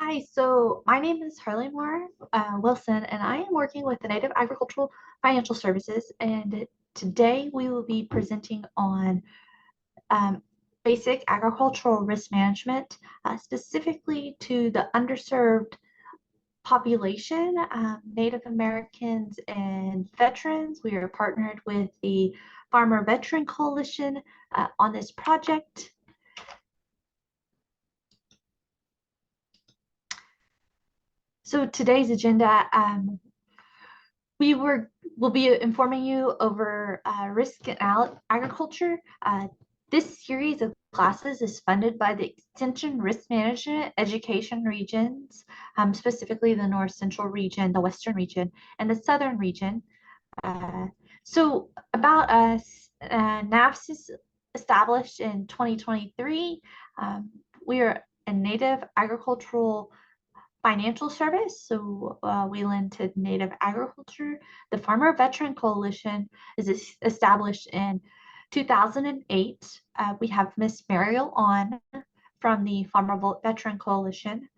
Hi, so my name is Harley Moore Wilson, and I am working with the Native Agricultural Financial Services. And today we will be presenting on um, basic agricultural risk management, specifically to the underserved population, Native Americans and veterans. We are partnered with the Farmer Veteran Coalition on this project. So today's agenda, will be informing you over risk in agriculture. This series of classes is funded by the Extension Risk Management Education regions, specifically the North Central region, the Western region, and the Southern region. So about us, NAFS is established in 2023. We are a native agricultural financial service. So we lend to native agriculture. The Farmer Veteran Coalition is established in 2008. We have Miss Mariel on from the Farmer Veteran Coalition.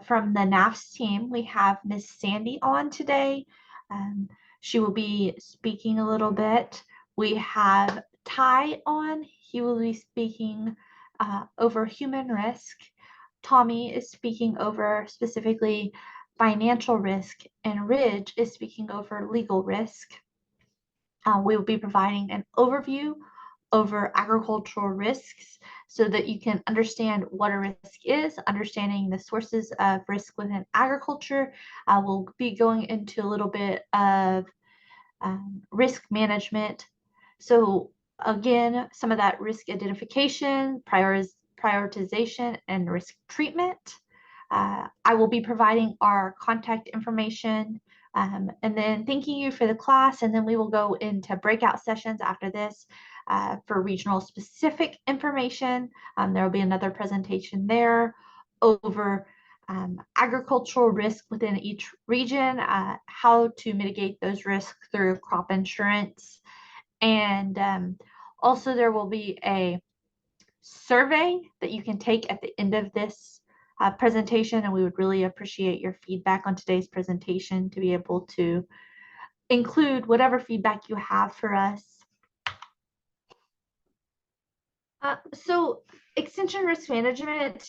From the NAFS team, we have Miss Sandy on today. She will be speaking a little bit. We have Ty on. He will be speaking over human risk. Tommy is speaking over specifically financial risk, and Ridge is speaking over legal risk. We will be providing an overview over agricultural risks so that you can understand what a risk is, understanding the sources of risk within agriculture. We'll be going into a little bit of risk management. So again, some of that risk identification, prioritization, and risk treatment. I will be providing our contact information and then thanking you for the class, and then we will go into breakout sessions after this for regional specific information. There will be another presentation there over agricultural risk within each region, how to mitigate those risks through crop insurance. And also there will be a survey that you can take at the end of this presentation, and we would really appreciate your feedback on today's presentation to be able to include whatever feedback you have for us. So Extension Risk Management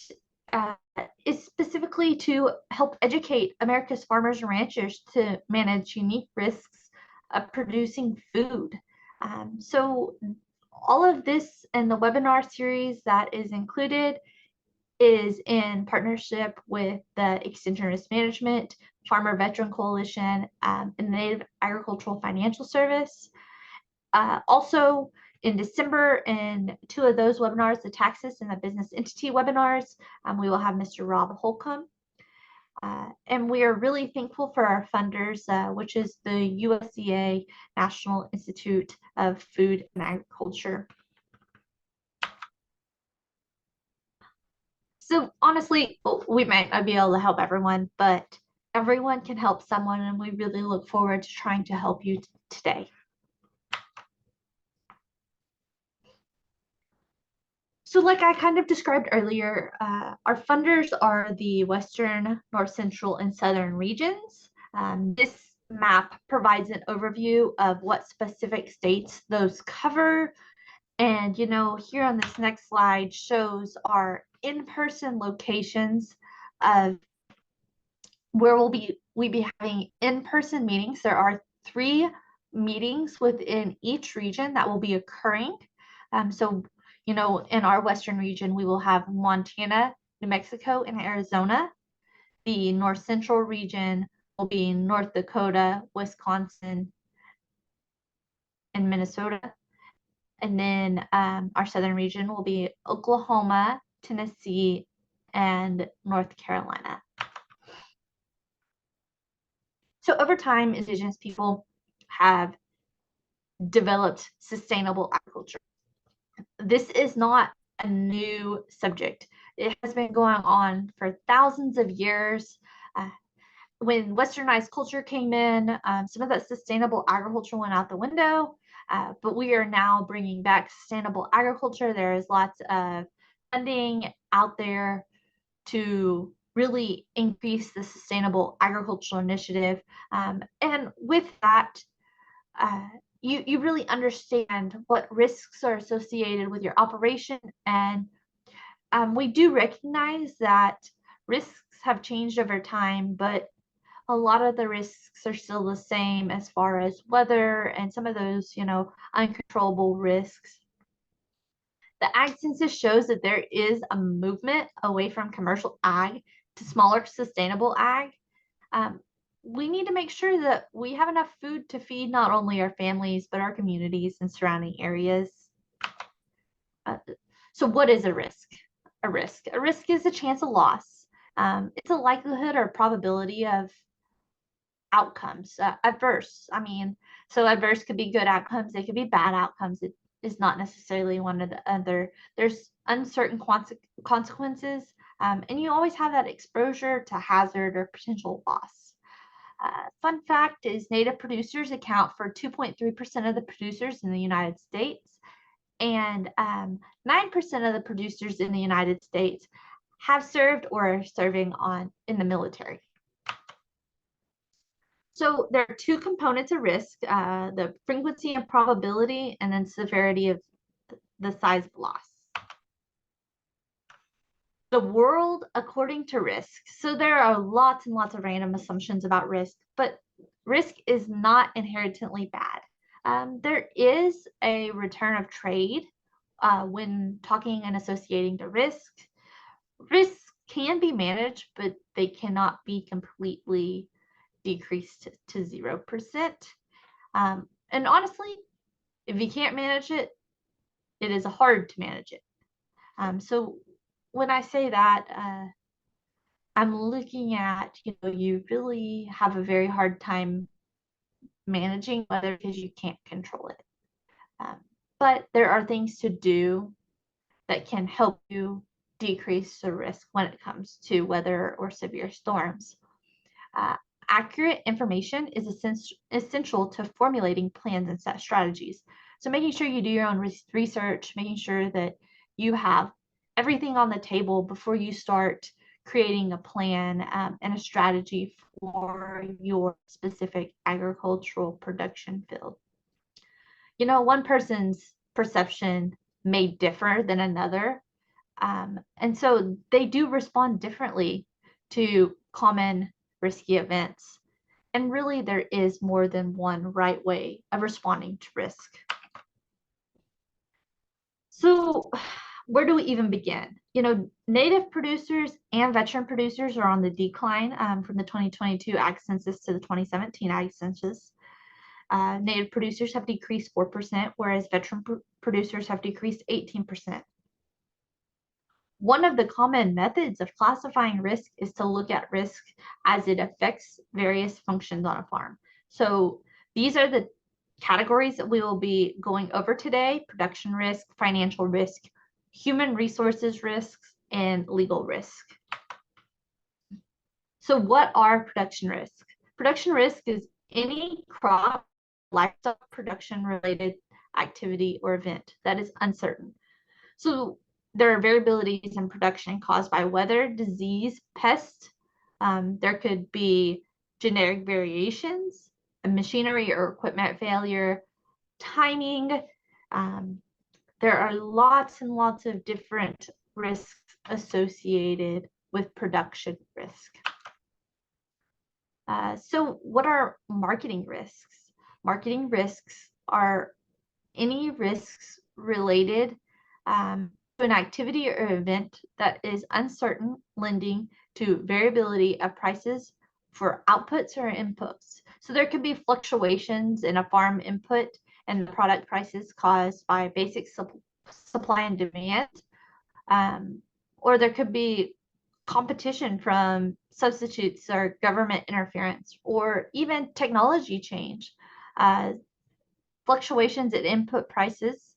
is specifically to help educate America's farmers and ranchers to manage unique risks of producing food. So all of this in the webinar series that is included is in partnership with the Extension Risk Management, Farmer Veteran Coalition, and the Native Agricultural Financial Service. Also, in December, in two of those webinars, the taxes and the business entity webinars, we will have Mr. Rob Holcomb. And we are really thankful for our funders, which is the USDA National Institute of Food and Agriculture. So honestly, we might not be able to help everyone, but everyone can help someone, and we really look forward to trying to help you today. So like I kind of described earlier, our funders are the Western, North Central, and Southern regions. This map provides an overview of what specific states those cover. And, you know, here on this next slide shows our in-person locations of where we be having in-person meetings. There are 3 meetings within each region that will be occurring. So you know, in our Western region, we will have Montana, New Mexico, and Arizona. The North Central region will be North Dakota, Wisconsin, and Minnesota. And then our Southern region will be Oklahoma, Tennessee, and North Carolina. So over time, Indigenous people have developed sustainable agriculture. This is not a new subject. It has been going on for thousands of years. When westernized culture came in, some of that sustainable agriculture went out the window, but we are now bringing back sustainable agriculture. There is lots of funding out there to really increase the Sustainable Agricultural Initiative. And with that, uh, you really understand what risks are associated with your operation. And we do recognize that risks have changed over time, but a lot of the risks are still the same as far as weather and some of those, uncontrollable risks. The ag census shows that there is a movement away from commercial ag to smaller sustainable ag. Um, we need to make sure that we have enough food to feed not only our families, but our communities and surrounding areas. Uh, so what is a risk? A risk is a chance of loss. It's a likelihood or probability of outcomes. Adverse, I mean, so adverse could be good outcomes, they could be bad outcomes. It is not necessarily one or the other. There's uncertain consequences, and you always have that exposure to hazard or potential loss. Fun fact is native producers account for 2.3% of the producers in the United States, and 9% of the producers in the United States have served or are serving in the military. So there are two components of risk, the frequency and probability, and then severity of the size of loss. The world according to risk. So there are lots and lots of random assumptions about risk, but risk is not inherently bad. There is a return of trade when talking and associating to risk. Risks can be managed, but they cannot be completely decreased to 0%. And honestly, if you can't manage it, it is hard to manage it. So when I say that, I'm looking at, you really have a very hard time managing weather because you can't control it. Um, but there are things to do that can help you decrease the risk when it comes to weather or severe storms. Uh, Accurate information is essential to formulating plans and strategies. So making sure you do your own research, making sure that you have everything on the table before you start creating a plan and a strategy for your specific agricultural production field. One person's perception may differ than another, and so they do respond differently to common risky events. And really, there is more than one right way of responding to risk. So, where do we even begin? Native producers and veteran producers are on the decline from the 2022 Ag Census to the 2017 Ag Census. Native producers have decreased 4%, whereas veteran producers have decreased 18%. One of the common methods of classifying risk is to look at risk as it affects various functions on a farm. So these are the categories that we will be going over today: production risk, financial risk, human resources risks, and legal risk. So what are production risk? Production risk is any crop, livestock production related activity or event that is uncertain. So there are variabilities in production caused by weather, disease, pest. There could be genetic variations, machinery or equipment failure, timing. There are lots and lots of different risks associated with production risk. So what are marketing risks? Marketing risks are any risks related to an activity or event that is uncertain, lending to variability of prices for outputs or inputs. So there could be fluctuations in a farm input and the product prices caused by basic supply and demand, or there could be competition from substitutes or government interference, or even technology change. Fluctuations in input prices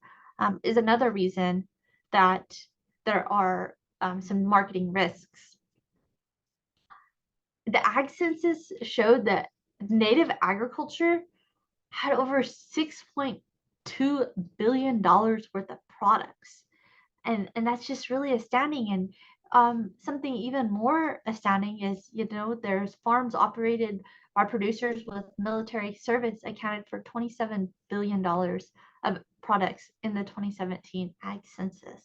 is another reason that there are some marketing risks. The Ag Census showed that native agriculture had over $6.2 billion worth of products. And that's just really astounding. And Something even more astounding is, there's farms operated by producers with military service accounted for $27 billion of products in the 2017 Ag Census.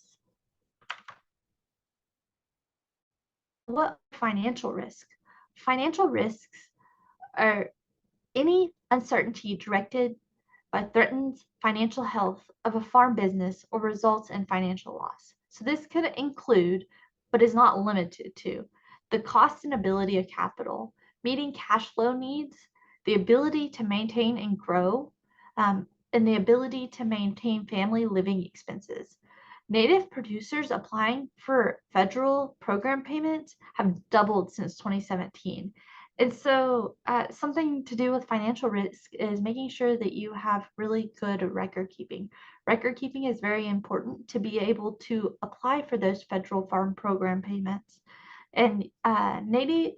What financial risk? Financial risks are any uncertainty directed by threatens financial health of a farm business or results in financial loss. So this could include, but is not limited to, the cost and ability of capital, meeting cash flow needs, the ability to maintain and grow, and the ability to maintain family living expenses. Native producers applying for federal program payments have doubled since 2017. And so, something to do with financial risk is making sure that you have really good record keeping. Record keeping is very important to be able to apply for those federal farm program payments. And 33%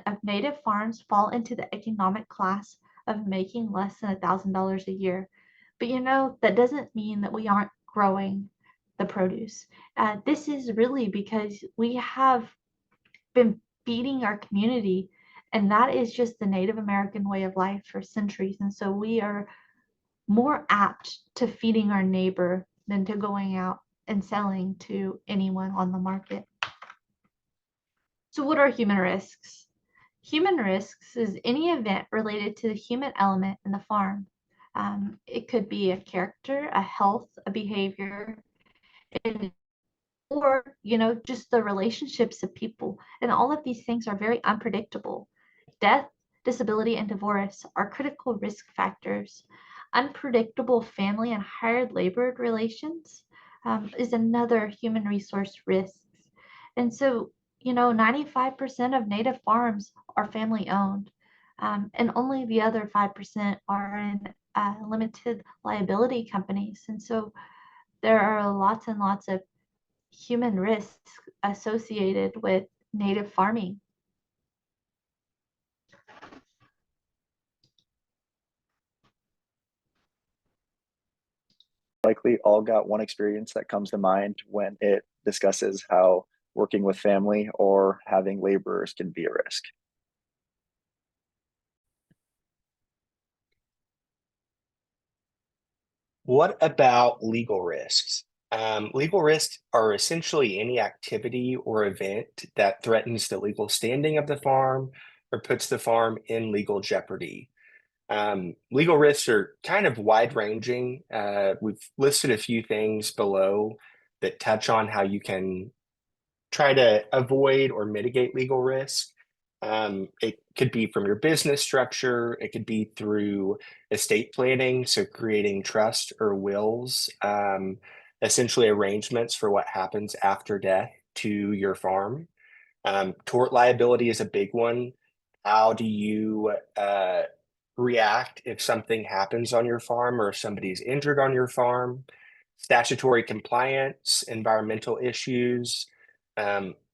of native farms fall into the economic class of making less than $1,000 a year. But that doesn't mean that we aren't growing the produce. This is really because we have been feeding our community, and that is just the Native American way of life for centuries. And so we are more apt to feeding our neighbor than to going out and selling to anyone on the market. So what are human risks? Human risks is any event related to the human element in the farm. It could be a character, a health, a behavior, or just the relationships of people. And all of these things are very unpredictable. Death, disability, and divorce are critical risk factors. Unpredictable family and hired labor relations is another human resource risk. And so 95% of native farms are family owned, and only the other 5% are in limited liability companies. And so there are lots and lots of human risks associated with native farming. Likely all got one experience that comes to mind when it discusses how working with family or having laborers can be a risk. What about legal risks? Legal risks are essentially any activity or event that threatens the legal standing of the farm or puts the farm in legal jeopardy. Legal risks are kind of wide-ranging. We've listed a few things below that touch on how you can try to avoid or mitigate legal risk. It could be from your business structure. It could be through estate planning, so creating trust or wills, essentially arrangements for what happens after death to your farm. Tort liability is a big one. How do you react if something happens on your farm or if somebody's injured on your farm? Statutory compliance, environmental issues,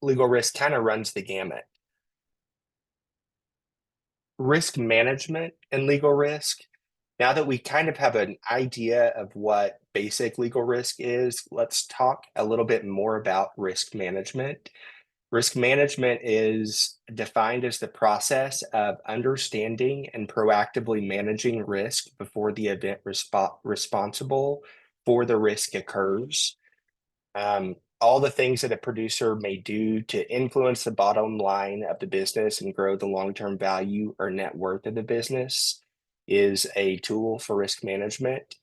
legal risk kind of runs the gamut. Risk management and legal risk. Now that we kind of have an idea of what basic legal risk is, let's talk a little bit more about risk management. Risk management is defined as the process of understanding and proactively managing risk before the event responsible for the risk occurs. All the things that a producer may do to influence the bottom line of the business and grow the long-term value or net worth of the business is a tool for risk management.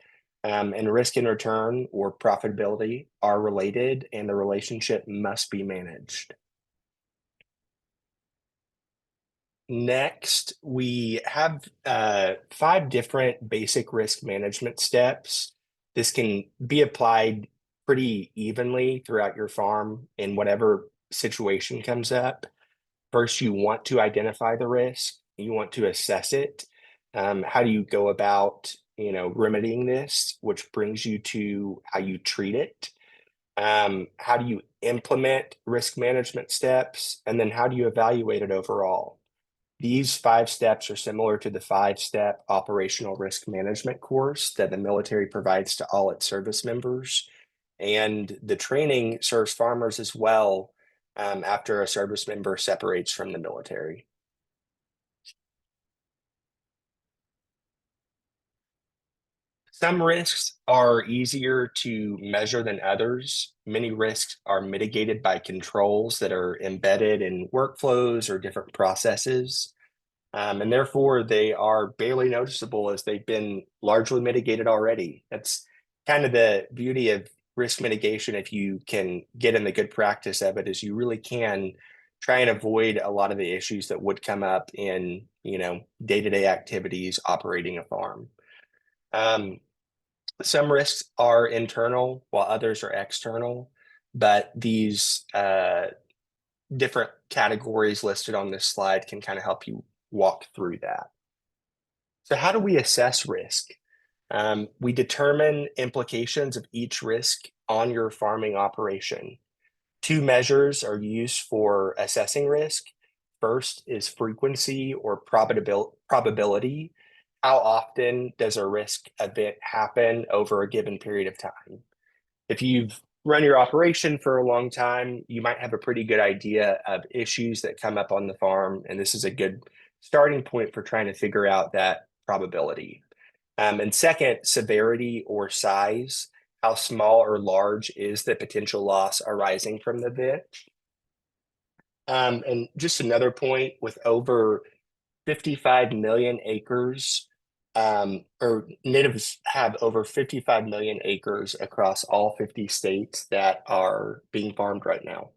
And risk and return or profitability are related, and the relationship must be managed. Next, we have 5 different basic risk management steps. This can be applied pretty evenly throughout your farm in whatever situation comes up. First, you want to identify the risk. You want to assess it. How do you go about, remedying this, which brings you to how you treat it? How do you implement risk management steps? And then how do you evaluate it overall? These 5 steps are similar to the 5-step operational risk management course that the military provides to all its service members. And the training serves farmers as well after a service member separates from the military. Some risks are easier to measure than others. Many risks are mitigated by controls that are embedded in workflows or different processes. And therefore, they are barely noticeable as they've been largely mitigated already. That's kind of the beauty of risk mitigation. If you can get in the good practice of it, is you really can try and avoid a lot of the issues that would come up in, day-to-day activities operating a farm. Um, some risks are internal while others are external, but these different categories listed on this slide can kind of help you walk through that. So how do we assess risk? We determine implications of each risk on your farming operation. Two measures are used for assessing risk. First is frequency or probability. How often does a risk event happen over a given period of time? If you've run your operation for a long time, you might have a pretty good idea of issues that come up on the farm, and this is a good starting point for trying to figure out that probability. And second, severity or size. How small or large is the potential loss arising from the event? And just another point, with over 55 million acres, or natives have over 55 million acres across all 50 states that are being farmed right now.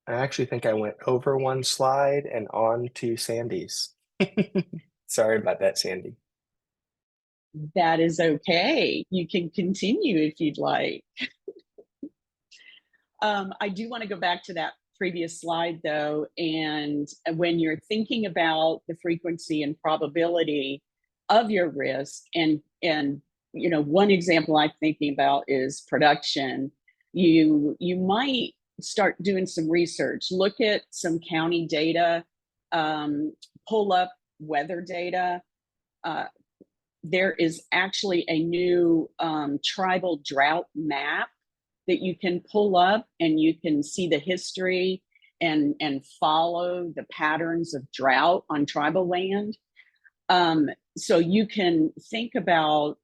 I actually think I went over one slide and on to Sandy's. Sorry about that, Sandy. That is okay. You can continue if you'd like. I do want to go back to that previous slide though. And when you're thinking about the frequency and probability of your risk, and one example I'm thinking about is production. You might start doing some research, look at some county data, pull up weather data. There is actually a new tribal drought map that you can pull up, and you can see the history and follow the patterns of drought on tribal land. So you can think about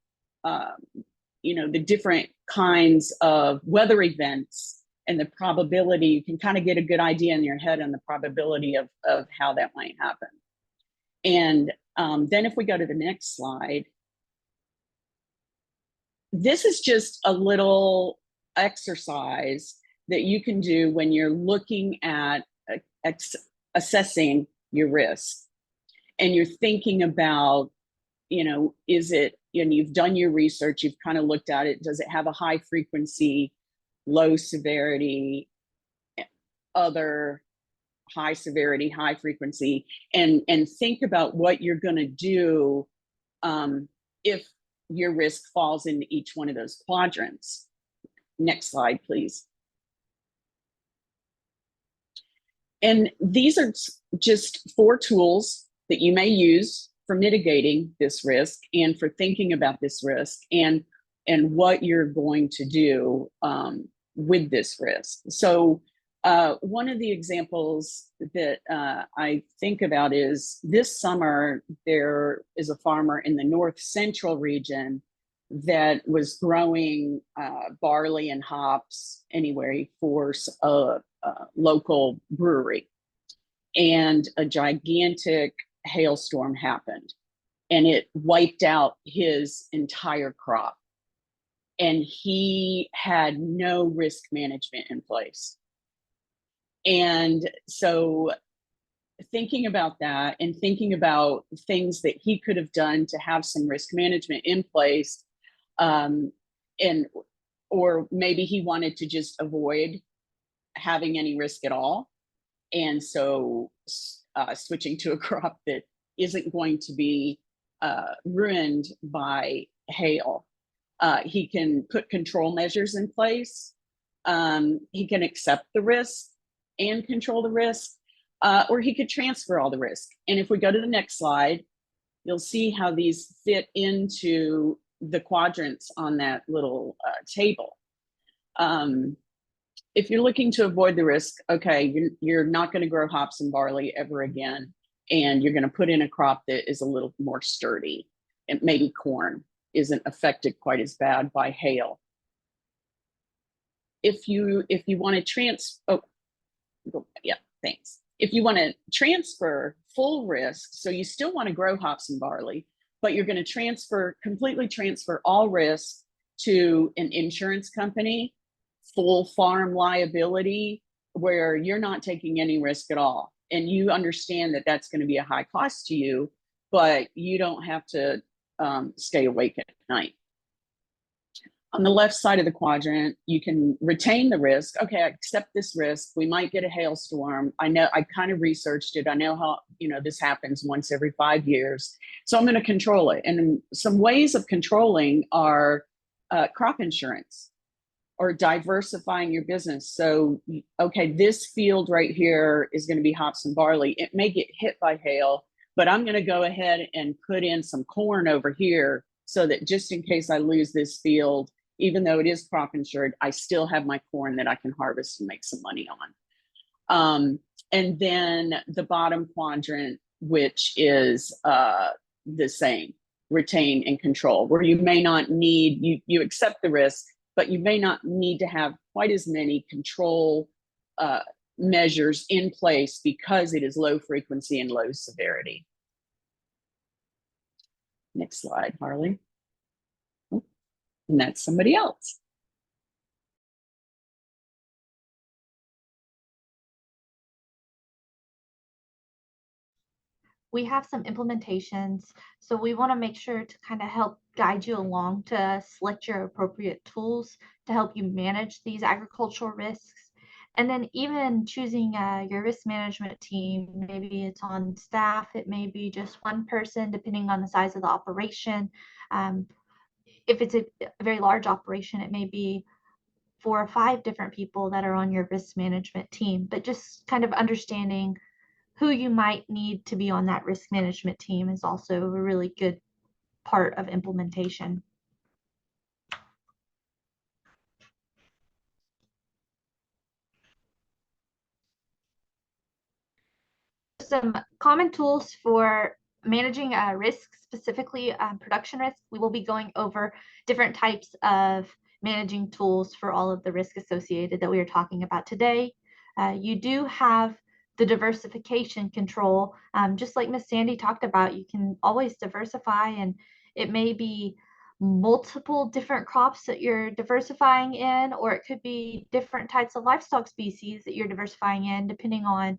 the different kinds of weather events and the probability. You can kind of get a good idea in your head on the probability of how that might happen. And then if we go to the next slide, this is just a little exercise that you can do when you're looking at assessing your risk. And you're thinking about, is it, you've done your research, you've kind of looked at it, does it have a high frequency, low severity, other high severity, high frequency, and think about what you're going to do if your risk falls into each one of those quadrants. Next slide, please. And these are just 4 tools that you may use for mitigating this risk and for thinking about this risk and what you're going to do with this risk. So one of the examples that I think about is this summer, there is a farmer in the north central region that was growing barley and hops anyway for a local brewery. And a gigantic hailstorm happened, and it wiped out his entire crop. And he had no risk management in place. And so thinking about that and thinking about things that he could have done to have some risk management in place, or maybe he wanted to just avoid having any risk at all. And so switching to a crop that isn't going to be ruined by hail. He can put control measures in place. He can accept the risk and control the risk. or he could transfer all the risk. And if we go to the next slide, you'll see how these fit into the quadrants on that little table. If you're looking to avoid the risk, okay, you're not going to grow hops and barley ever again, and you're going to put in a crop that is a little more sturdy. And maybe corn isn't affected quite as bad by hail. If you want to If you want to transfer full risk, so you still want to grow hops and barley, but you're going to completely transfer all risk to an insurance company, full farm liability, where you're not taking any risk at all. And you understand that that's going to be a high cost to you, but you don't have to stay awake at night. On the left side of the quadrant, you can retain the risk. Okay, I accept this risk. We might get a hailstorm. I know, I kind of researched it. I know how, this happens once every 5 years. So I'm going to control it. And some ways of controlling are crop insurance or diversifying your business. So, okay, this field right here is going to be hops and barley. It may get hit by hail, but I'm going to go ahead and put in some corn over here so that just in case I lose this field, even though it is crop insured, I still have my corn that I can harvest and make some money on. And then the bottom quadrant, which is the same, retain and control, where you may not need, you accept the risk, but you may not need to have quite as many control measures in place because it is low frequency and low severity. Next slide, Harley. And that's somebody else. We have some implementations, so we want to make sure to kind of help guide you along to select your appropriate tools to help you manage these agricultural risks. And then even choosing your risk management team, maybe it's on staff, it may be just one person, depending on the size of the operation. If it's a very large operation, it may be 4 or 5 different people that are on your risk management team, but just kind of understanding who you might need to be on that risk management team is also a really good part of implementation. Some common tools for managing risk, specifically production risk. We will be going over different types of managing tools for all of the risk associated that we are talking about today. You do have the diversification control. Just like Miss Sandy talked about, you can always diversify, and it may be multiple different crops that you're diversifying in, or it could be different types of livestock species that you're diversifying in, depending on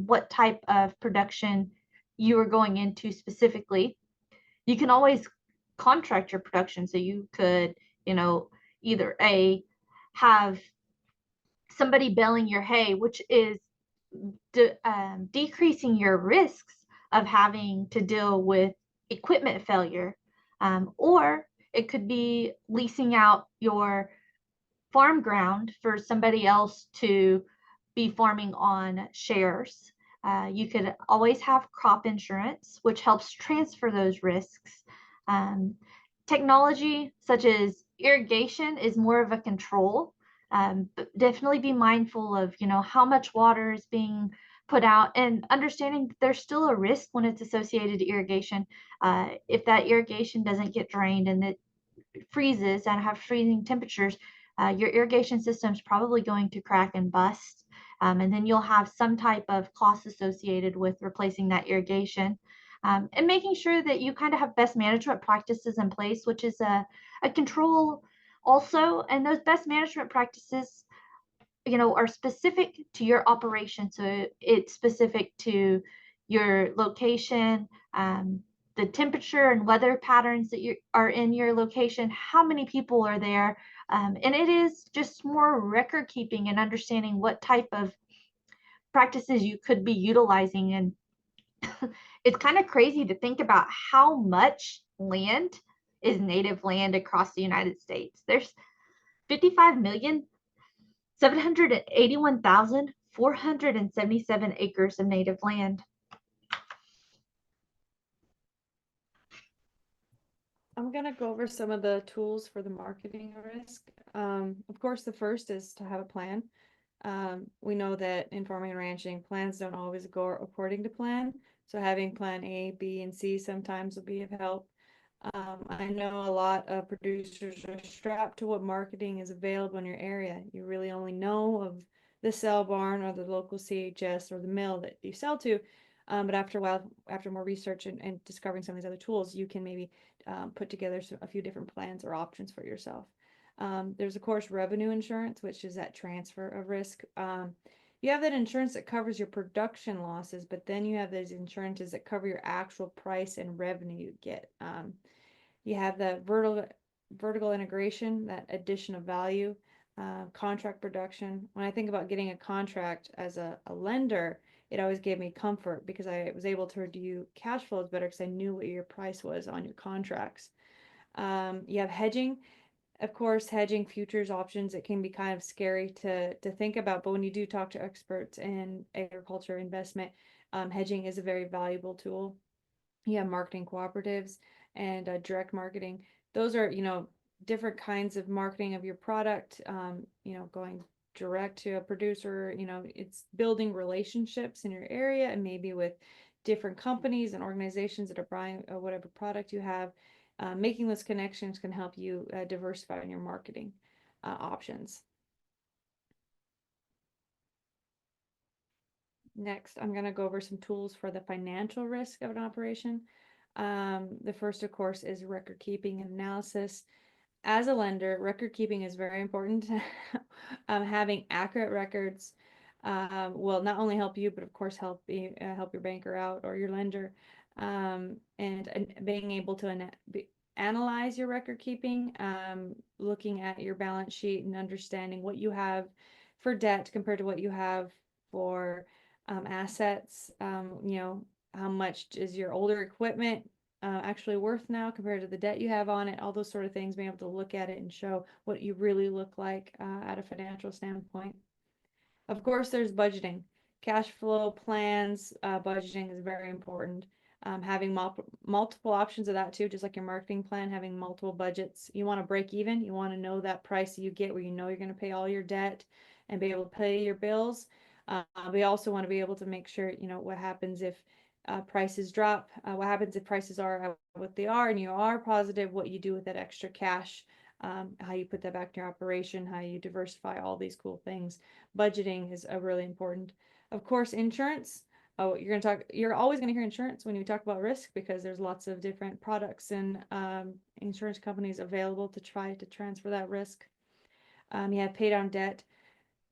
what type of production you are going into specifically. You can always contract your production, so you could, either have somebody baling your hay, which is decreasing your risks of having to deal with equipment failure, or it could be leasing out your farm ground for somebody else to be farming on shares. You could always have crop insurance, which helps transfer those risks. Technology such as irrigation is more of a control, but definitely be mindful of, how much water is being put out, and understanding that there's still a risk when it's associated to irrigation. If that irrigation doesn't get drained and it freezes and have freezing temperatures, your irrigation system is probably going to crack and bust. And then you'll have some type of cost associated with replacing that irrigation. And making sure that you kind of have best management practices in place, which is a control also. And those best management practices, are specific to your operation. So it's specific to your location, the temperature and weather patterns that are in your location, how many people are there. And it is just more record keeping and understanding what type of practices you could be utilizing. And it's kind of crazy to think about how much land is native land across the United States. There's 55,781,400 477 acres of native land. I'm gonna go over some of the tools for the marketing risk. Of course, the first is to have a plan. We know that in farming and ranching, plans don't always go according to plan. So having plan A, B, and C sometimes will be of help. I know a lot of producers are strapped to what marketing is available in your area. You really only know of the sell barn or the local CHS or the mill that you sell to. But after a while, after more research and discovering some of these other tools, you can maybe put together a few different plans or options for yourself. There's of course revenue insurance, which is that transfer of risk. You have that insurance that covers your production losses, but then you have those insurances that cover your actual price and revenue you get. You have the vertical integration, that addition of value, contract production. When I think about getting a contract as a lender, it always gave me comfort because I was able to review cash flows better because I knew what your price was on your contracts. You have hedging. Of course, hedging futures options, it can be kind of scary to think about, but when you do talk to experts in agriculture investment, hedging is a very valuable tool. You have marketing cooperatives and direct marketing. Those are, different kinds of marketing of your product, going direct to a producer, it's building relationships in your area and maybe with different companies and organizations that are buying whatever product you have. Making those connections can help you diversify in your marketing options. Next, I'm going to go over some tools for the financial risk of an operation. The first, of course, is record keeping and analysis. As a lender, record keeping is very important. Having accurate records will not only help you, but of course help your banker out or your lender. And being able to analyze your record keeping, looking at your balance sheet and understanding what you have for debt compared to what you have for assets. How much is your older equipment actually worth now compared to the debt you have on it, all those sort of things, being able to look at it and show what you really look like at a financial standpoint. Of course, there's budgeting. Cash flow plans, budgeting is very important. Having multiple options of that too, just like your marketing plan, having multiple budgets. You want to break even. You want to know that price you get where you know you're going to pay all your debt and be able to pay your bills. We also want to be able to make sure, what happens if prices drop, what happens if prices are what they are and you are positive, what you do with that extra cash, how you put that back in your operation, how you diversify, all these cool things. Budgeting is really important. Of course, insurance. Oh, you're always going to hear insurance when you talk about risk because there's lots of different products and insurance companies available to try to transfer that risk. You have pay down debt.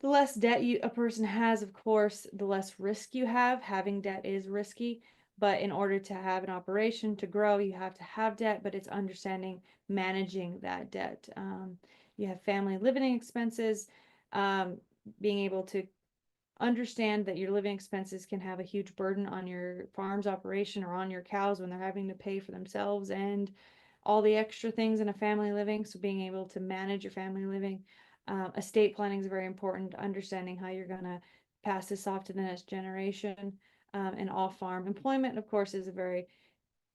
The less debt a person has, of course, the less risk you have. Having debt is risky, but in order to have an operation to grow, you have to have debt, but it's understanding managing that debt. You have family living expenses, being able to understand that your living expenses can have a huge burden on your farm's operation or on your cows when they're having to pay for themselves and all the extra things in a family living. So being able to manage your family living. Estate planning is very important, understanding how you're going to pass this off to the next generation. And off-farm employment, of course, is a very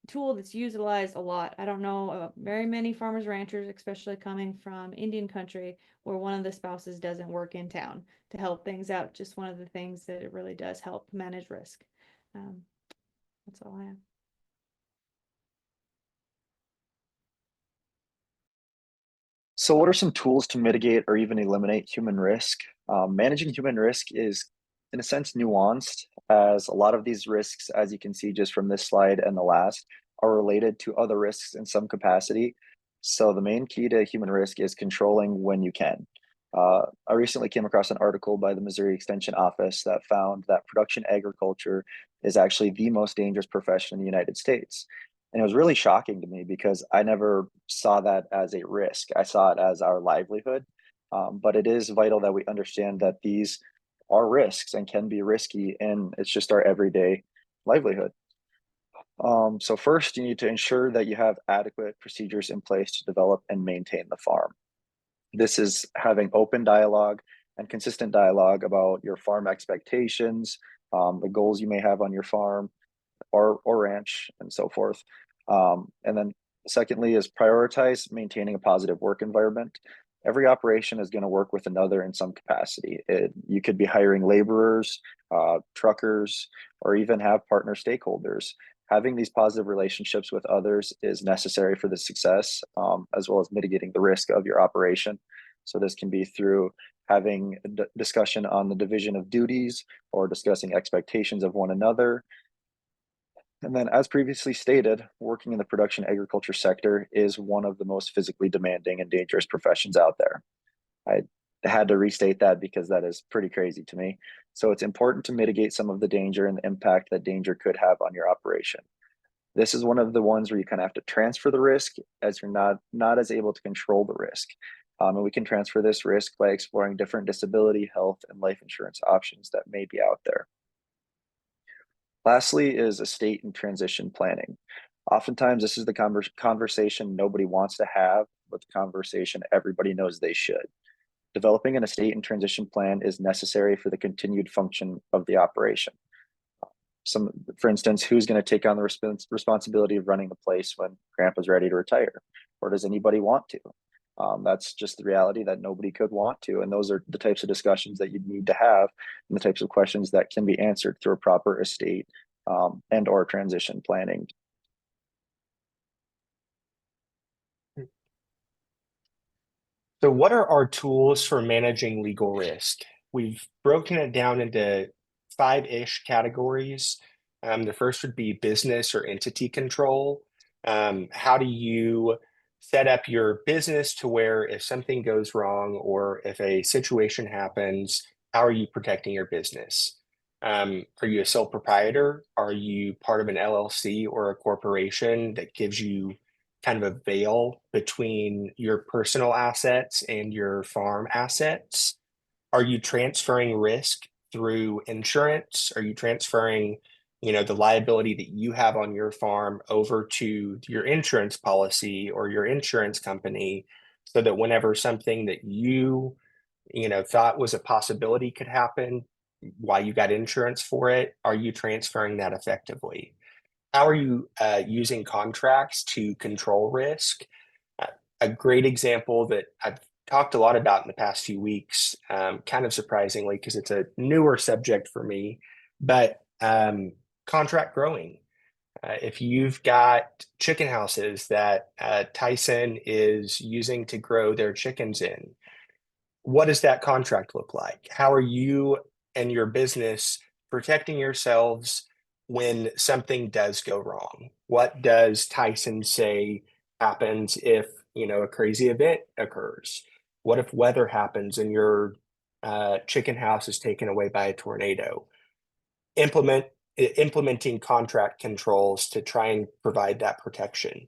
tool that's utilized a lot. I don't know very many farmers ranchers, especially coming from Indian country, where one of the spouses doesn't work in town to help things out. Just one of the things that it really does help manage risk. That's all I have. So, what are some tools to mitigate or even eliminate human risk? Managing human risk is, in a sense, nuanced, as a lot of these risks, as you can see just from this slide and the last, are related to other risks in some capacity. So, the main key to human risk is controlling when you can. I recently came across an article by the Missouri Extension Office that found that production agriculture is actually the most dangerous profession in the United States. And it was really shocking to me because I never saw that as a risk. I saw it as our livelihood. But it is vital that we understand that these are risks and can be risky, and it's just our everyday livelihood. So first, you need to ensure that you have adequate procedures in place to develop and maintain the farm. This is having open dialogue and consistent dialogue about your farm expectations, the goals you may have on your farm or ranch, and so forth. And then secondly is prioritize maintaining a positive work environment. Every operation is going to work with another in some capacity. You could be hiring laborers, truckers, or even have partner stakeholders. Having these positive relationships with others is necessary for the success, as well as mitigating the risk of your operation. So this can be through having a discussion on the division of duties or discussing expectations of one another. And then, as previously stated, working in the production agriculture sector is one of the most physically demanding and dangerous professions out there. I had to restate that because that is pretty crazy to me. So it's important to mitigate some of the danger and the impact that danger could have on your operation. This is one of the ones where you kind of have to transfer the risk, as you're not as able to control the risk. And we can transfer this risk by exploring different disability, health, and life insurance options that may be out there. Lastly is estate and transition planning. Oftentimes, this is the conversation nobody wants to have, but the conversation everybody knows they should. Developing an estate and transition plan is necessary for the continued function of the operation. For instance, who's going to take on the responsibility of running the place when grandpa's ready to retire? Or does anybody want to? That's just the reality that nobody could want to. And those are the types of discussions that you need to have and the types of questions that can be answered through a proper estate and or transition planning. So what are our tools for managing legal risk? We've broken it down into 5-ish categories. The first would be business or entity control. How do you set up your business to where if something goes wrong or if a situation happens, how are you protecting your business? Are you a sole proprietor? Are you part of an LLC or a corporation that gives you kind of a veil between your personal assets and your farm assets? Are you transferring risk through insurance? Are you transferring, the liability that you have on your farm over to your insurance policy or your insurance company so that whenever something that you thought was a possibility could happen, why you got insurance for it, are you transferring that effectively? How are you using contracts to control risk? A great example that I've talked a lot about in the past few weeks, kind of surprisingly, because it's a newer subject for me, but contract growing. If you've got chicken houses that Tyson is using to grow their chickens in, what does that contract look like? How are you and your business protecting yourselves when something does go wrong? What does Tyson say happens if, a crazy event occurs? What if weather happens and your chicken house is taken away by a tornado? Implementing contract controls to try and provide that protection.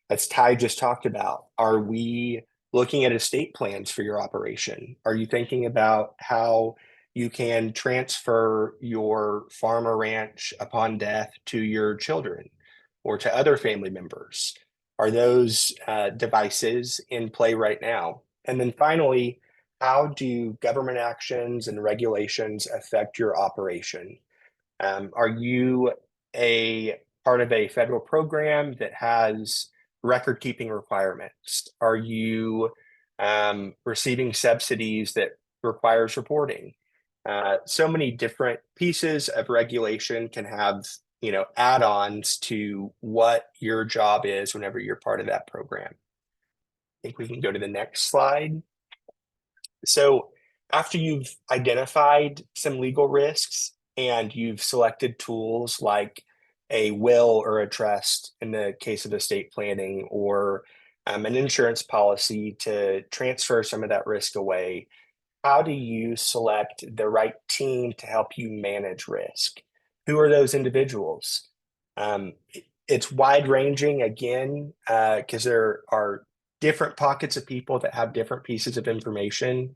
As Ty just talked about, are we looking at estate plans for your operation? Are you thinking about how you can transfer your farm or ranch upon death to your children or to other family members? Are those devices in play right now? And then finally, how do government actions and regulations affect your operation? Are you a part of a federal program that has record keeping requirements? Are you receiving subsidies that requires reporting? So many different pieces of regulation can have add-ons to what your job is whenever you're part of that program. I think we can go to the next slide. So after you've identified some legal risks and you've selected tools like a will or a trust in the case of estate planning or an insurance policy to transfer some of that risk away, how do you select the right team to help you manage risk? Who are those individuals? It's wide ranging again, because there are different pockets of people that have different pieces of information.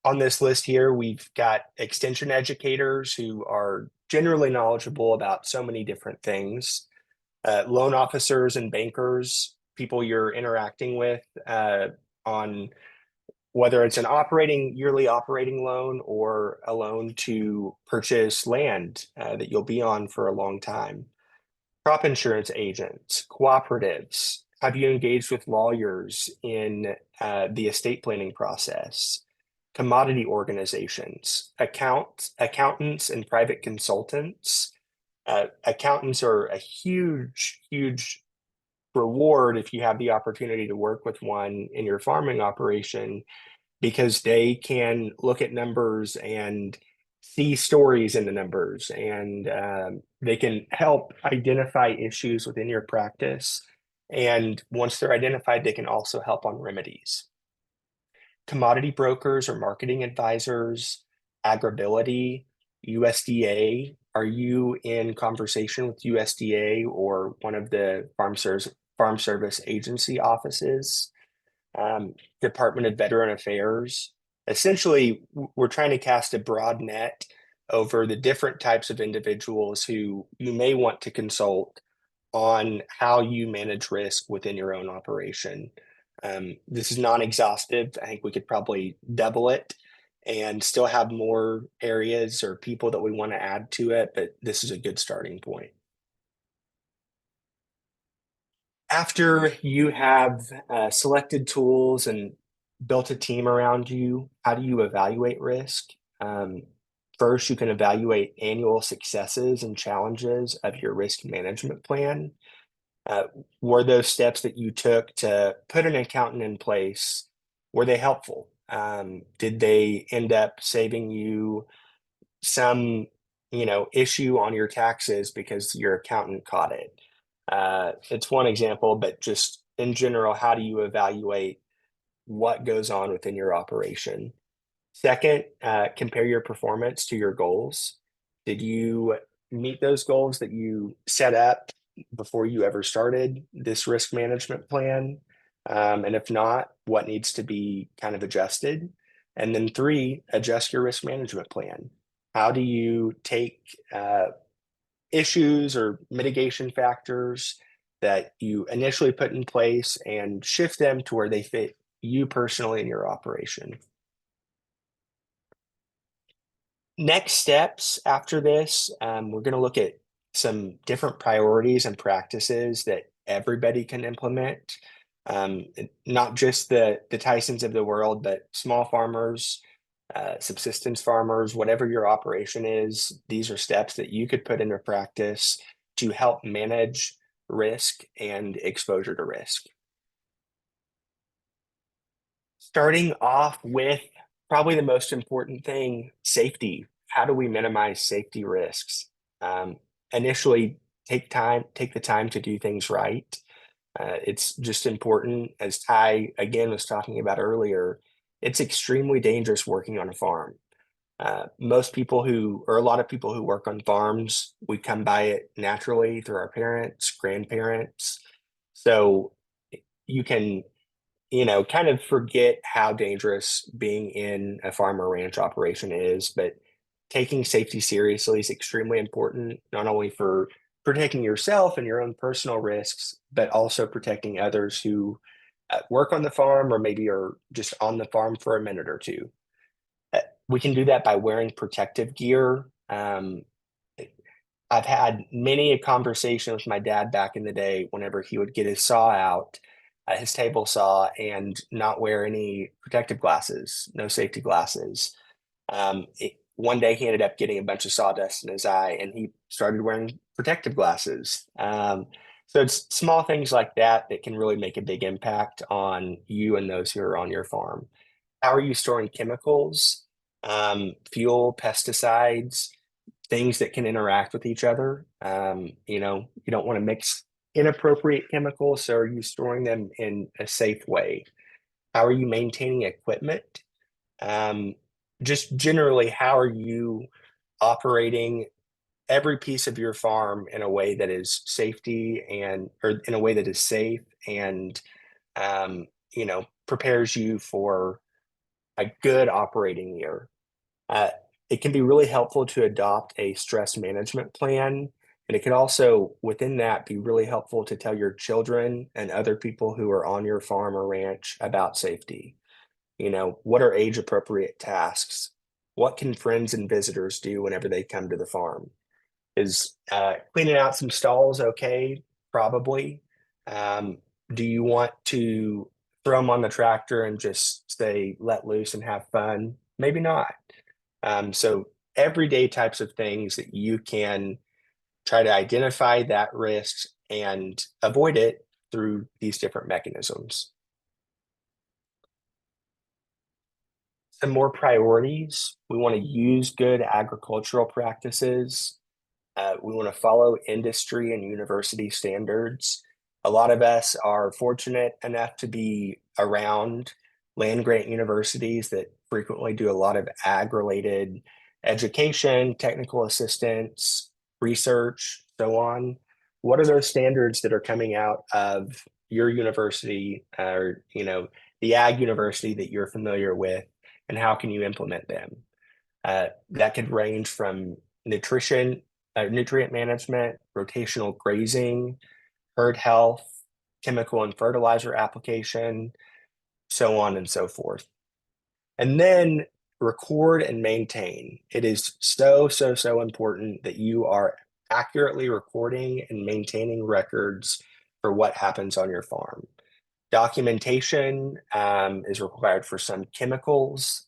On this list here, we've got extension educators who are generally knowledgeable about so many different things, loan officers and bankers, people you're interacting with on whether it's an yearly operating loan or a loan to purchase land that you'll be on for a long time. Crop insurance agents, cooperatives. Have you engaged with lawyers in the estate planning process? Commodity organizations, accountants and private consultants. Accountants are a huge, huge reward if you have the opportunity to work with one in your farming operation, because they can look at numbers and see stories in the numbers, and they can help identify issues within your practice. And once they're identified, they can also help on remedies. Commodity brokers or marketing advisors, Agribility, USDA. Are you in conversation with USDA or one of the Farm Service Agency offices? Department of Veteran Affairs. Essentially, we're trying to cast a broad net over the different types of individuals who you may want to consult on how you manage risk within your own operation. This is non-exhaustive. I think we could probably double it and still have more areas or people that we want to add to it, but this is a good starting point. After you have selected tools and built a team around you, how do you evaluate risk? First, you can evaluate annual successes and challenges of your risk management plan. Were those steps that you took to put an accountant in place, were they helpful? Did they end up saving you some, issue on your taxes because your accountant caught it? It's one example, but just in general, how do you evaluate what goes on within your operation? Second, compare your performance to your goals. Did you meet those goals that you set up before you ever started this risk management plan? And if not, what needs to be kind of adjusted? And then three, adjust your risk management plan. How do you take issues or mitigation factors that you initially put in place and shift them to where they fit you personally in your operation? Next steps after this, we're going to look at some different priorities and practices that everybody can implement. Not just the Tysons of the world, but small farmers, subsistence farmers, whatever your operation is. These are steps that you could put into practice to help manage risk and exposure to risk. Starting off with probably the most important thing, safety. How do we minimize safety risks? Initially, take the time to do things right. It's just important, as Ty again was talking about earlier, it's extremely dangerous working on a farm. Most people or a lot of people who work on farms, we come by it naturally through our parents, grandparents. So you can kind of forget how dangerous being in a farm or ranch operation is, but taking safety seriously is extremely important, not only for protecting yourself and your own personal risks, but also protecting others who work on the farm or maybe are just on the farm for a minute or two. We can do that by wearing protective gear. I've had many a conversation with my dad back in the day whenever he would get his saw out, his table saw, and not wear any protective glasses, no safety glasses. One day he ended up getting a bunch of sawdust in his eye and he started wearing protective glasses. So it's small things like that that can really make a big impact on you and those who are on your farm. How are you storing chemicals, fuel, pesticides, things that can interact with each other? You don't want to mix inappropriate chemicals, so are you storing them in a safe way? How are you maintaining equipment? Just generally, how are you operating every piece of your farm in a way that is or in a way that is safe and prepares you for a good operating year? It can be really helpful to adopt a stress management plan. And it can also, within that, be really helpful to tell your children and other people who are on your farm or ranch about safety. What are age appropriate tasks? What can friends and visitors do whenever they come to the farm? Is cleaning out some stalls okay? Probably. Um, do you want to throw them on the tractor and just say let loose and have fun? Maybe not. So everyday types of things that you can try to identify that risk and avoid it through these different mechanisms. Some more priorities. We want to use good agricultural practices. We want to follow industry and university standards. A lot of us are fortunate enough to be around land grant universities that frequently do a lot of ag-related education, technical assistance, research, so on. What are those standards that are coming out of your university or, the ag university that you're familiar with, and how can you implement them? That could range from nutrition, nutrient management, rotational grazing, herd health, chemical and fertilizer application, so on and so forth. And then record and maintain. It is so, so, so important that you are accurately recording and maintaining records for what happens on your farm. Documentation is required for some chemicals.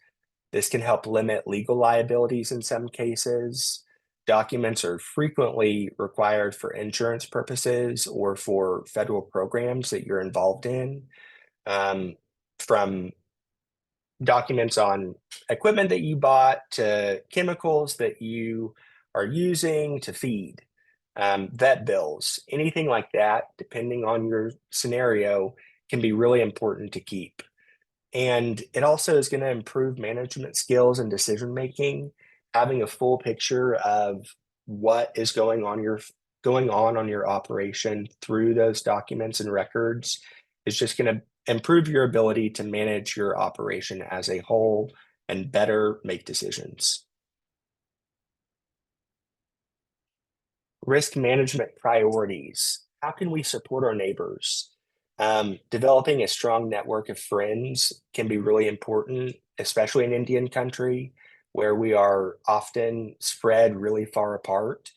This can help limit legal liabilities in some cases. Documents are frequently required for insurance purposes or for federal programs that you're involved in. From documents on equipment that you bought to chemicals that you are using to feed, vet bills, anything like that, depending on your scenario, can be really important to keep. And it also is going to improve management skills and decision making. Having a full picture of what is going on your operation through those documents and records is just going to improve your ability to manage your operation as a whole and better make decisions. Risk management priorities. How can we support our neighbors? Developing a strong network of friends can be really important, especially in Indian country, where we are often spread really far apart.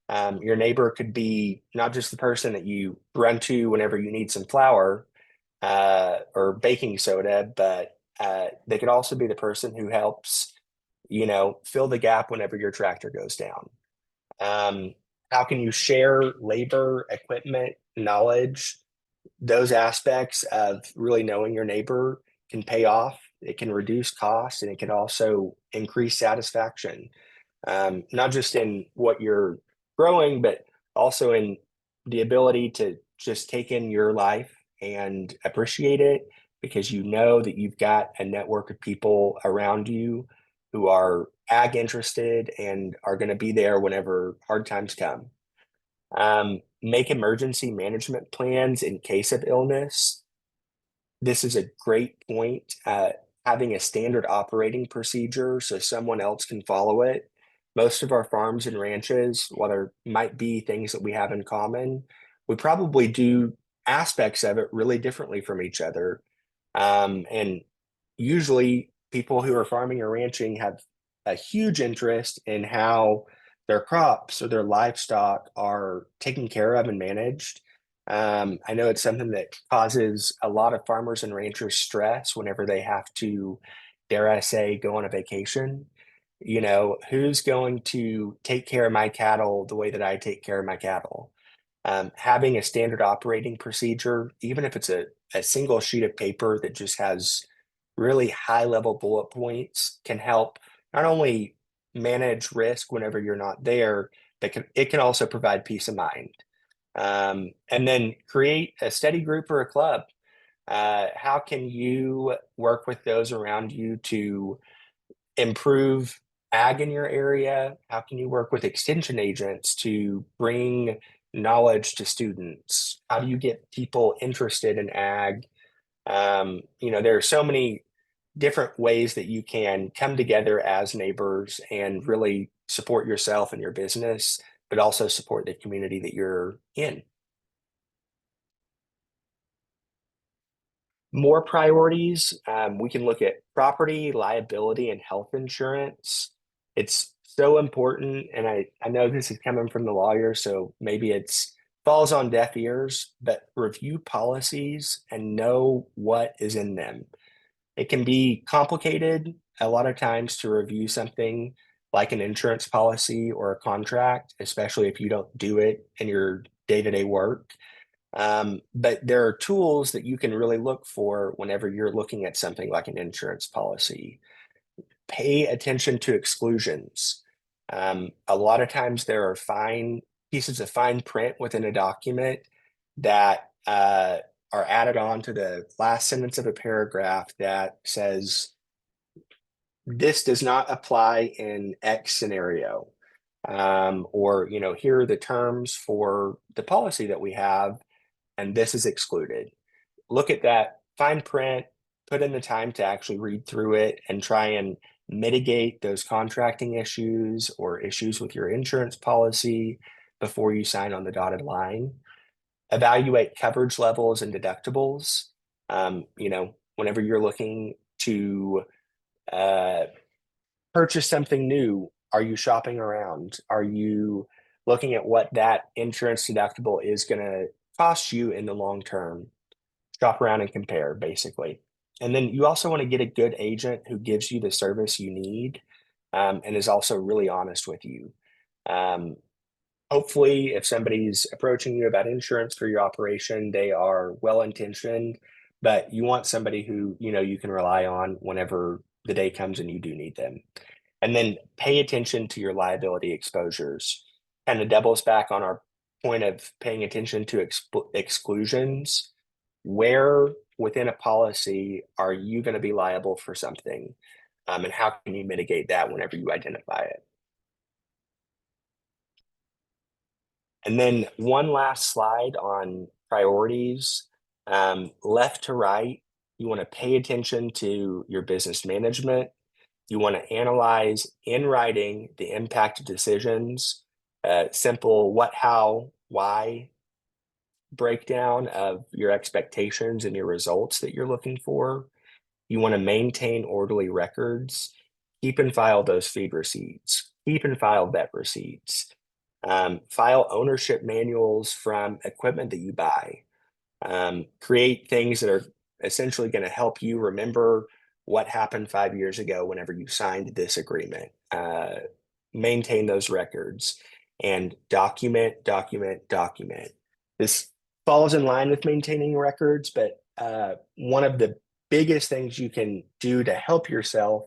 Your neighbor could be not just the person that you run to whenever you need some flour or baking soda, but they could also be the person who helps, fill the gap whenever your tractor goes down. How can you share labor, equipment, knowledge? Those aspects of really knowing your neighbor can pay off. It can reduce costs and it can also increase satisfaction, not just in what you're growing, but also in the ability to just take in your life and appreciate it because you know that you've got a network of people around you who are ag interested and are going to be there whenever hard times come. Make emergency management plans in case of illness. This is a great point. Having a standard operating procedure so someone else can follow it. Most of our farms and ranches, while there might be things that we have in common, we probably do aspects of it really differently from each other. And usually people who are farming or ranching have a huge interest in how their crops or their livestock are taken care of and managed. I know it's something that causes a lot of farmers and ranchers stress whenever they have to, dare I say, go on a vacation. Who's going to take care of my cattle the way that I take care of my cattle? Having a standard operating procedure, even if it's a single sheet of paper that just has really high level bullet points, can help not only manage risk whenever you're not there, but it can also provide peace of mind. And then create a study group or a club. How can you work with those around you to improve ag in your area? How can you work with extension agents to bring knowledge to students? How do you get people interested in ag? There are so many different ways that you can come together as neighbors and really support yourself and your business, but also support the community that you're in. More priorities, we can look at property, liability, and health insurance. It's so important, and I know this is coming from the lawyer, so maybe it's falls on deaf ears, but review policies and know what is in them. It can be complicated a lot of times to review something like an insurance policy or a contract, especially if you don't do it in your day-to-day work. But there are tools that you can really look for whenever you're looking at something like an insurance policy. Pay attention to exclusions. A lot of times there are fine pieces of fine print within a document that are added on to the last sentence of a paragraph that says, this does not apply in X scenario. Or, here are the terms for the policy that we have, and this is excluded. Look at that fine print, put in the time to actually read through it and try and mitigate those contracting issues or issues with your insurance policy before you sign on the dotted line. Evaluate coverage levels and deductibles. Whenever you're looking to purchase something new, are you shopping around? Are you looking at what that insurance deductible is going to cost you in the long term? Shop around and compare, basically. And then you also want to get a good agent who gives you the service you need, and is also really honest with you. Hopefully, if somebody's approaching you about insurance for your operation, they are well-intentioned, but you want somebody who, you can rely on whenever the day comes and you do need them. And then pay attention to your liability exposures. Kind of doubles back on our point of paying attention to exclusions. Where within a policy are you going to be liable for something? And how can you mitigate that whenever you identify it? And then one last slide on priorities. Left to right, you want to pay attention to your business management. You want to analyze in writing the impact of decisions, simple what, how, why breakdown of your expectations and your results that you're looking for. You want to maintain orderly records. Keep and file those feed receipts. Keep and file vet receipts. File ownership manuals from equipment that you buy. Create things that are essentially going to help you remember what happened 5 years ago whenever you signed this agreement. Maintain those records and document. This falls in line with maintaining records, but one of the biggest things you can do to help yourself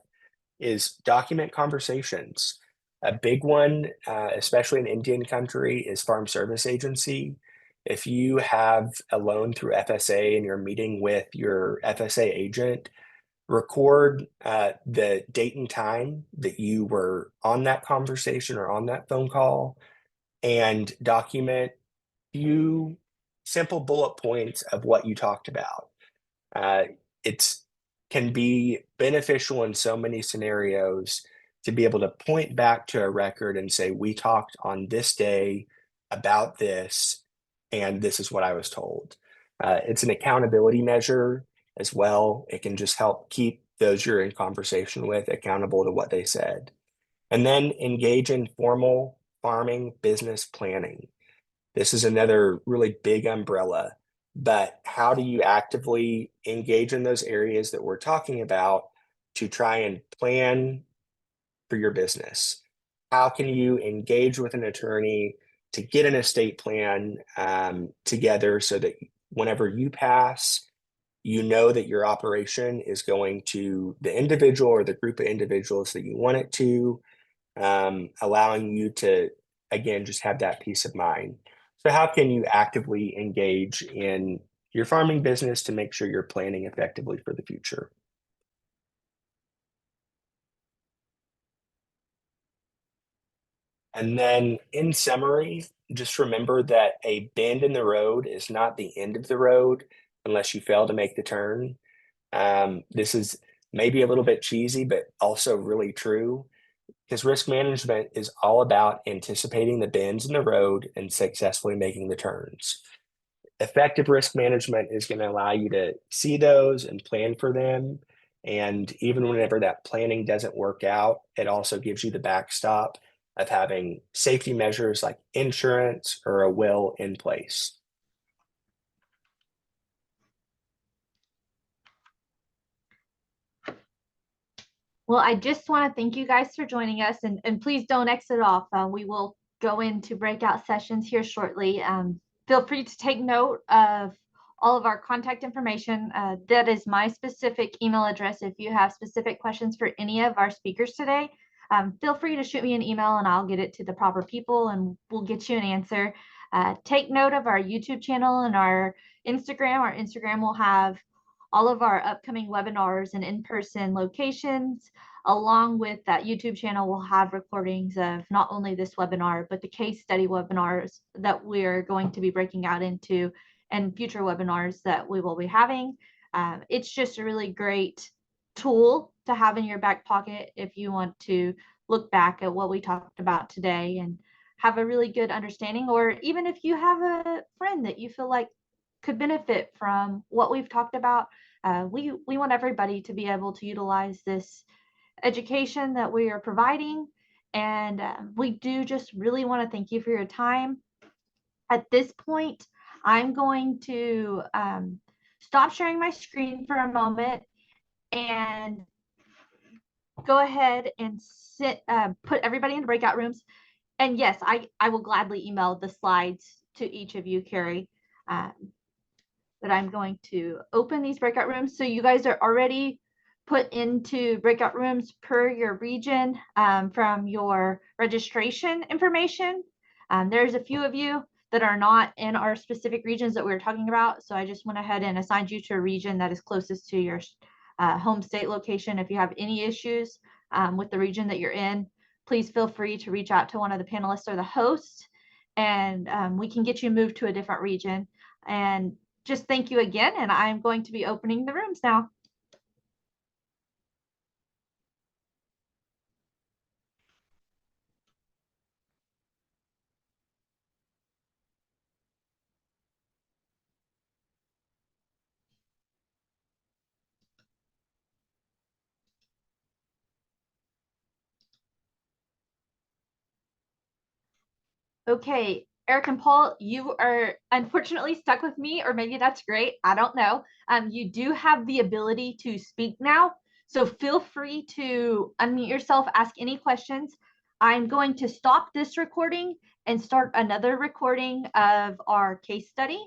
is document conversations. A big one, especially in Indian country, is farm service agency. If you have a loan through FSA and you're meeting with your FSA agent, record the date and time that you were on that conversation or on that phone call, and document few simple bullet points of what you talked about. It can be beneficial in so many scenarios to be able to point back to a record and say, we talked on this day about this, and this is what I was told. It's an accountability measure as well. It can just help keep those you're in conversation with accountable to what they said. And then engage in formal farming business planning. This is another really big umbrella, but how do you actively engage in those areas that we're talking about to try and plan for your business? How can you engage with an attorney to get an estate plan together so that whenever you pass, you know that your operation is going to the individual or the group of individuals that you want it to, allowing you to, again, just have that peace of mind. So how can you actively engage in your farming business to make sure you're planning effectively for the future? And then in summary, just remember that a bend in the road is not the end of the road unless you fail to make the turn. This is maybe a little bit cheesy, but also really true, because risk management is all about anticipating the bends in the road and successfully making the turns. Effective risk management is going to allow you to see those and plan for them. And even whenever that planning doesn't work out, it also gives you the backstop of having safety measures like insurance or a will in place. Well, I just want to thank you guys for joining us, and please don't exit off. We will go into breakout sessions here shortly. Feel free to take note of all of our contact information. That is my specific email address. If you have specific questions for any of our speakers today, feel free to shoot me an email and I'll get it to the proper people and we'll get you an answer. Take note of our YouTube channel and our Instagram. Our Instagram will have all of our upcoming webinars and in-person locations. Along with that YouTube channel, we'll have recordings of not only this webinar, but the case study webinars that we're going to be breaking out into and future webinars that we will be having. It's just a really great tool to have in your back pocket if you want to look back at what we talked about today and have a really good understanding, or even if you have a friend that you feel like could benefit from what we've talked about. We want everybody to be able to utilize this education that we are providing. And we do just really want to thank you for your time. At this point, I'm going to stop sharing my screen for a moment and go ahead and put everybody in breakout rooms. And yes, I will gladly email the slides to each of you, Carrie. But I'm going to open these breakout rooms. So you guys are already put into breakout rooms per your region from your registration information. There's a few of you that are not in our specific regions that we were talking about. So I just went ahead and assigned you to a region that is closest to your home state location. If you have any issues with the region that you're in, please feel free to reach out to one of the panelists or the host, and we can get you moved to a different region. And just thank you again, and I'm going to be opening the rooms now. Okay, Eric and Paul, you are unfortunately stuck with me, or maybe that's great. I don't know. You do have the ability to speak now, so feel free to unmute yourself, ask any questions. I'm going to stop this recording and start another recording of our case study.